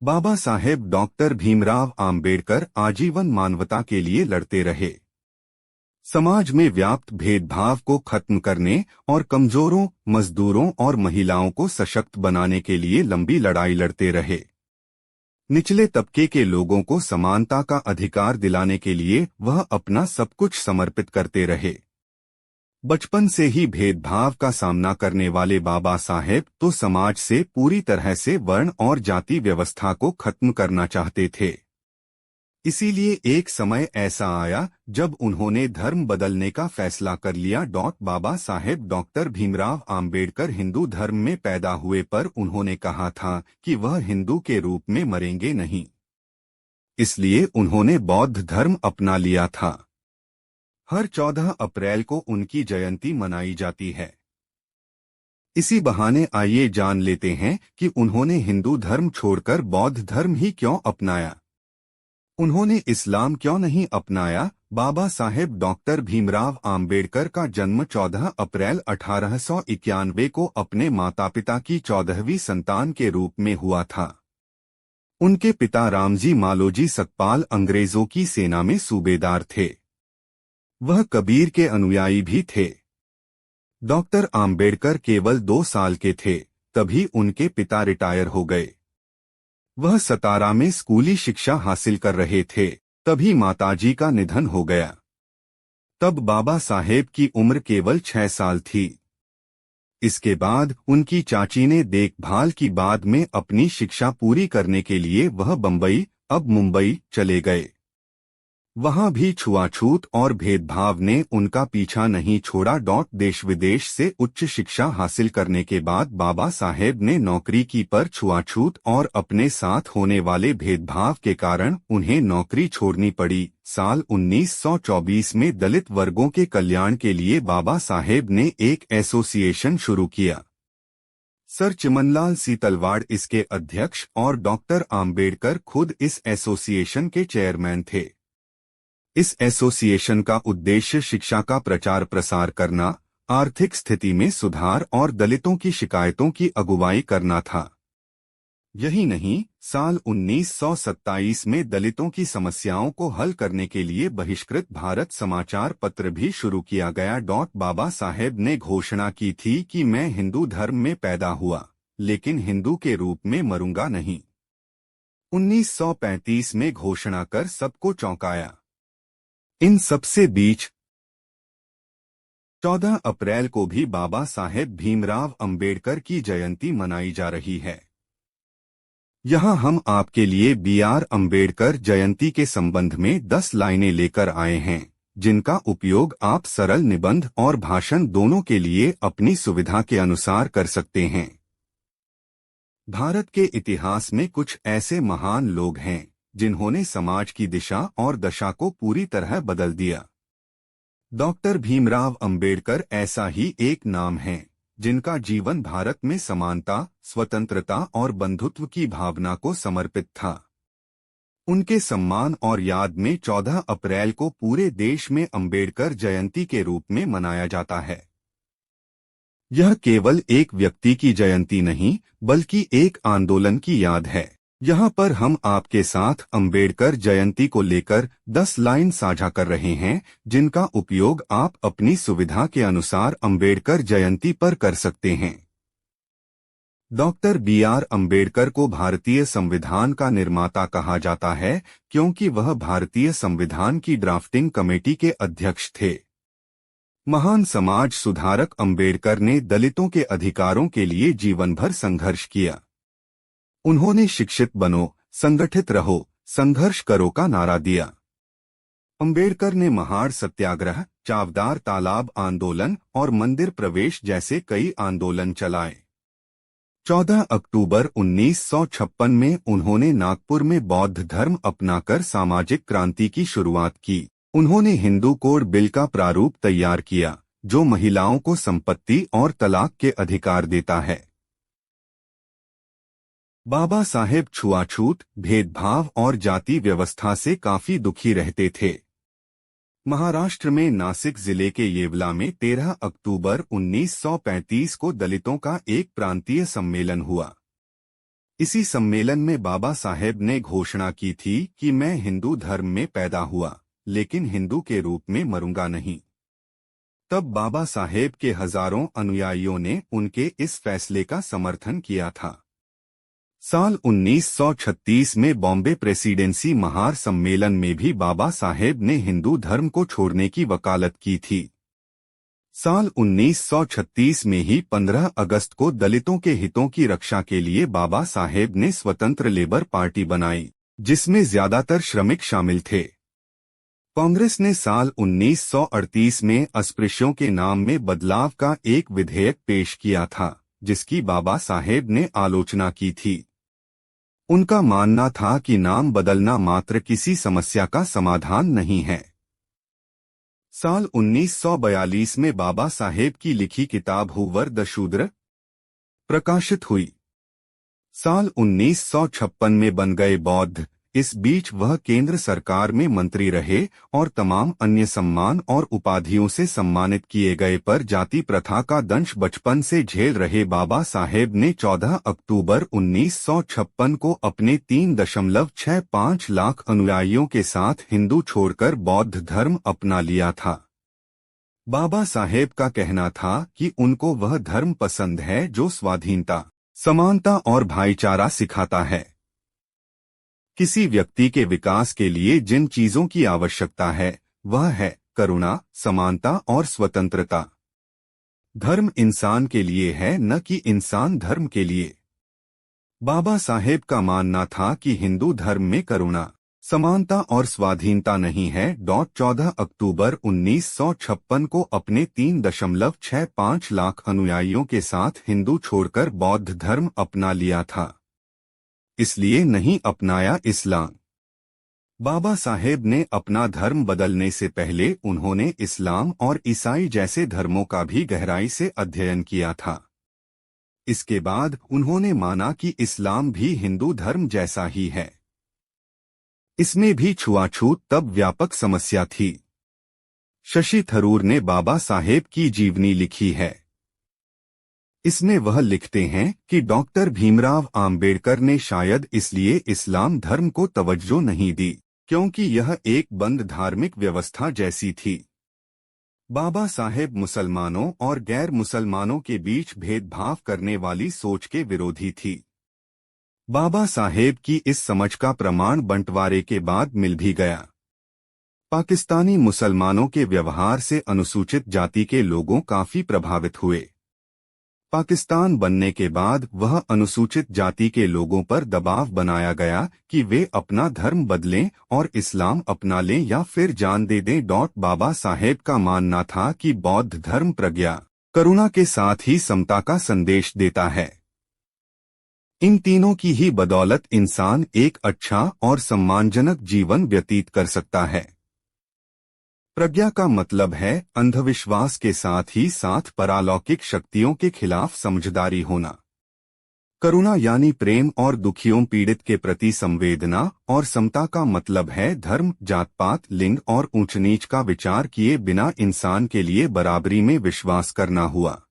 Baba Saheb doctor Bhimrao Ambedkar आजीवन मानवता के लिए लड़ते रहे। समाज में व्याप्त भेदभाव को खत्म करने और कमजोरों, मजदूरों और महिलाओं को सशक्त बनाने के लिए लंबी लड़ाई लड़ते रहे। निचले तबके के लोगों को समानता का अधिकार दिलाने के लिए वह अपना सब कुछ समर्पित करते रहे। बचपन से ही भेदभाव का सामना करने वाले बाबा साहेब तो समाज से पूरी तरह से वर्ण और जाति व्यवस्था को खत्म करना चाहते थे। इसीलिए एक समय ऐसा आया जब उन्होंने धर्म बदलने का फैसला कर लिया। बाबा साहेब डॉक्टर भीमराव आम्बेडकर हिंदू धर्म में पैदा हुए, पर उन्होंने कहा था कि वह हिंदू के रूप में मरेंगे नहीं। इसलिए उन्होंने बौद्ध धर्म अपना लिया था। हर 14 अप्रैल को उनकी जयंती मनाई जाती है। इसी बहाने आइए जान लेते हैं कि उन्होंने हिंदू धर्म छोड़कर बौद्ध धर्म ही क्यों अपनाया। उन्होंने इस्लाम क्यों नहीं अपनाया। बाबा साहेब डॉक्टर भीमराव आम्बेडकर का जन्म 14 अप्रैल 1891 को अपने माता पिता की 14वीं संतान के रूप में हुआ था। उनके पिता रामजी मालोजी सकपाल अंग्रेजों की सेना में सूबेदार थे। वह कबीर के अनुयायी भी थे। डॉक्टर आम्बेडकर केवल 2 साल के थे तभी उनके पिता रिटायर हो गए। वह सतारा में स्कूली शिक्षा हासिल कर रहे थे, तभी माताजी का निधन हो गया। तब बाबा साहेब की उम्र केवल 6 साल थी। इसके बाद उनकी चाची ने देखभाल की। बाद में अपनी शिक्षा पूरी करने के लिए वह बम्बई, अब मुंबई, चले गए। वहां भी छुआछूत और भेदभाव ने उनका पीछा नहीं छोड़ा। देश विदेश से उच्च शिक्षा हासिल करने के बाद बाबा साहेब ने नौकरी की, पर छुआछूत और अपने साथ होने वाले भेदभाव के कारण उन्हें नौकरी छोड़नी पड़ी। साल 1924 में दलित वर्गों के कल्याण के लिए बाबा साहेब ने एक एसोसिएशन शुरू किया। सर चिमनलाल सीतलवाड़ इसके अध्यक्ष और डॉक्टर आम्बेडकर खुद इस एसोसिएशन के चेयरमैन थे। इस एसोसिएशन का उद्देश्य शिक्षा का प्रचार प्रसार करना, आर्थिक स्थिति में सुधार और दलितों की शिकायतों की अगुवाई करना था। यही नहीं, साल 1927 में दलितों की समस्याओं को हल करने के लिए बहिष्कृत भारत समाचार पत्र भी शुरू किया गया। बाबा साहेब ने घोषणा की थी कि मैं हिंदू धर्म में पैदा हुआ, लेकिन हिंदू के रूप में मरूंगा नहीं। 1935 में घोषणा कर सबको चौंकाया। इन सबसे बीच 14 अप्रैल को भी बाबा साहेब भीमराव अंबेडकर की जयंती मनाई जा रही है। यहाँ हम आपके लिए BR अंबेडकर जयंती के संबंध में 10 लाइनें लेकर आए हैं, जिनका उपयोग आप सरल निबंध और भाषण दोनों के लिए अपनी सुविधा के अनुसार कर सकते हैं। भारत के इतिहास में कुछ ऐसे महान लोग हैं जिन्होंने समाज की दिशा और दशा को पूरी तरह बदल दिया। डॉक्टर भीमराव अंबेडकर ऐसा ही एक नाम है जिनका जीवन भारत में समानता, स्वतंत्रता और बंधुत्व की भावना को समर्पित था। उनके सम्मान और याद में 14 अप्रैल को पूरे देश में अंबेडकर जयंती के रूप में मनाया जाता है। यह केवल एक व्यक्ति की जयंती नहीं, बल्कि एक आंदोलन की याद है। यहाँ पर हम आपके साथ अंबेडकर जयंती को लेकर 10 लाइन साझा कर रहे हैं, जिनका उपयोग आप अपनी सुविधा के अनुसार अंबेडकर जयंती पर कर सकते हैं। डॉक्टर BR अंबेडकर को भारतीय संविधान का निर्माता कहा जाता है, क्योंकि वह भारतीय संविधान की ड्राफ्टिंग कमेटी के अध्यक्ष थे। महान समाज सुधारक अंबेडकर ने दलितों के अधिकारों के लिए जीवन भर संघर्ष किया। उन्होंने शिक्षित बनो, संगठित रहो, संघर्ष करो का नारा दिया। अंबेडकर ने महाड़ सत्याग्रह, चावदार तालाब आंदोलन और मंदिर प्रवेश जैसे कई आंदोलन चलाए। 14 अक्टूबर 1956 में उन्होंने नागपुर में बौद्ध धर्म अपनाकर सामाजिक क्रांति की शुरुआत की। उन्होंने हिंदू कोड बिल का प्रारूप तैयार किया, जो महिलाओं को संपत्ति और तलाक के अधिकार देता है। बाबा साहेब छुआछूत, भेदभाव और जाति व्यवस्था से काफी दुखी रहते थे। महाराष्ट्र में नासिक जिले के येवला में 13 अक्टूबर 1935 को दलितों का एक प्रांतीय सम्मेलन हुआ। इसी सम्मेलन में बाबा साहेब ने घोषणा की थी कि मैं हिंदू धर्म में पैदा हुआ, लेकिन हिंदू के रूप में मरूंगा नहीं। तब बाबा साहेब के हजारों अनुयायियों ने उनके इस फैसले का समर्थन किया था। साल 1936 में बॉम्बे प्रेसिडेंसी महार सम्मेलन में भी बाबा साहेब ने हिंदू धर्म को छोड़ने की वकालत की थी। साल 1936 में ही 15 अगस्त को दलितों के हितों की रक्षा के लिए बाबा साहेब ने स्वतंत्र लेबर पार्टी बनाई, जिसमें ज्यादातर श्रमिक शामिल थे। कांग्रेस ने साल 1938 में अस्पृश्यों के नाम में बदलाव का एक विधेयक पेश किया था, जिसकी बाबा साहेब ने आलोचना की थी। उनका मानना था कि नाम बदलना मात्र किसी समस्या का समाधान नहीं है। साल 1942 में बाबा साहेब की लिखी किताब हूवर द शूद्र प्रकाशित हुई। साल 1956 में बन गए बौद्ध। इस बीच वह केंद्र सरकार में मंत्री रहे और तमाम अन्य सम्मान और उपाधियों से सम्मानित किए गए, पर जाति प्रथा का दंश बचपन से झेल रहे बाबा साहेब ने 14 अक्टूबर 1956 को अपने 3.65 लाख अनुयायियों के साथ हिंदू छोड़कर बौद्ध धर्म अपना लिया था। बाबा साहेब का कहना था कि उनको वह धर्म पसंद है जो स्वाधीनता, समानता और भाईचारा सिखाता है। किसी व्यक्ति के विकास के लिए जिन चीजों की आवश्यकता है वह है करुणा, समानता और स्वतंत्रता। धर्म इंसान के लिए है, न कि इंसान धर्म के लिए। बाबा साहेब का मानना था कि हिंदू धर्म में करुणा, समानता और स्वाधीनता नहीं है। 14 अक्टूबर 1956 को अपने 3.65 लाख अनुयायियों के साथ हिंदू छोड़कर बौद्ध धर्म अपना लिया था, इसलिए नहीं अपनाया इस्लाम। बाबा साहेब ने अपना धर्म बदलने से पहले उन्होंने इस्लाम और ईसाई जैसे धर्मों का भी गहराई से अध्ययन किया था। इसके बाद उन्होंने माना कि इस्लाम भी हिंदू धर्म जैसा ही है। इसमें भी छुआछूत तब व्यापक समस्या थी। शशि थरूर ने बाबा साहेब की जीवनी लिखी है। इसमें वह लिखते हैं कि डॉक्टर भीमराव आम्बेडकर ने शायद इसलिए इस्लाम धर्म को तवज्जो नहीं दी क्योंकि यह एक बंद धार्मिक व्यवस्था जैसी थी। बाबा साहेब मुसलमानों और गैर मुसलमानों के बीच भेदभाव करने वाली सोच के विरोधी थी। बाबा साहेब की इस समझ का प्रमाण बंटवारे के बाद मिल भी गया। पाकिस्तानी मुसलमानों के व्यवहार से अनुसूचित जाति के लोगों काफी प्रभावित हुए। पाकिस्तान बनने के बाद वह अनुसूचित जाति के लोगों पर दबाव बनाया गया कि वे अपना धर्म बदलें और इस्लाम अपना लें या फिर जान दे दें। बाबा साहेब का मानना था कि बौद्ध धर्म प्रज्ञा, करुणा के साथ ही समता का संदेश देता है। इन तीनों की ही बदौलत इंसान एक अच्छा और सम्मानजनक जीवन व्यतीत कर सकता है। प्रज्ञा का मतलब है अंधविश्वास के साथ ही साथ परालौकिक शक्तियों के खिलाफ समझदारी होना। करुणा यानी प्रेम और दुखियों पीड़ित के प्रति संवेदना, और समता का मतलब है धर्म, जात पात, लिंग और ऊंच नीच का विचार किए बिना इंसान के लिए बराबरी में विश्वास करना हुआ।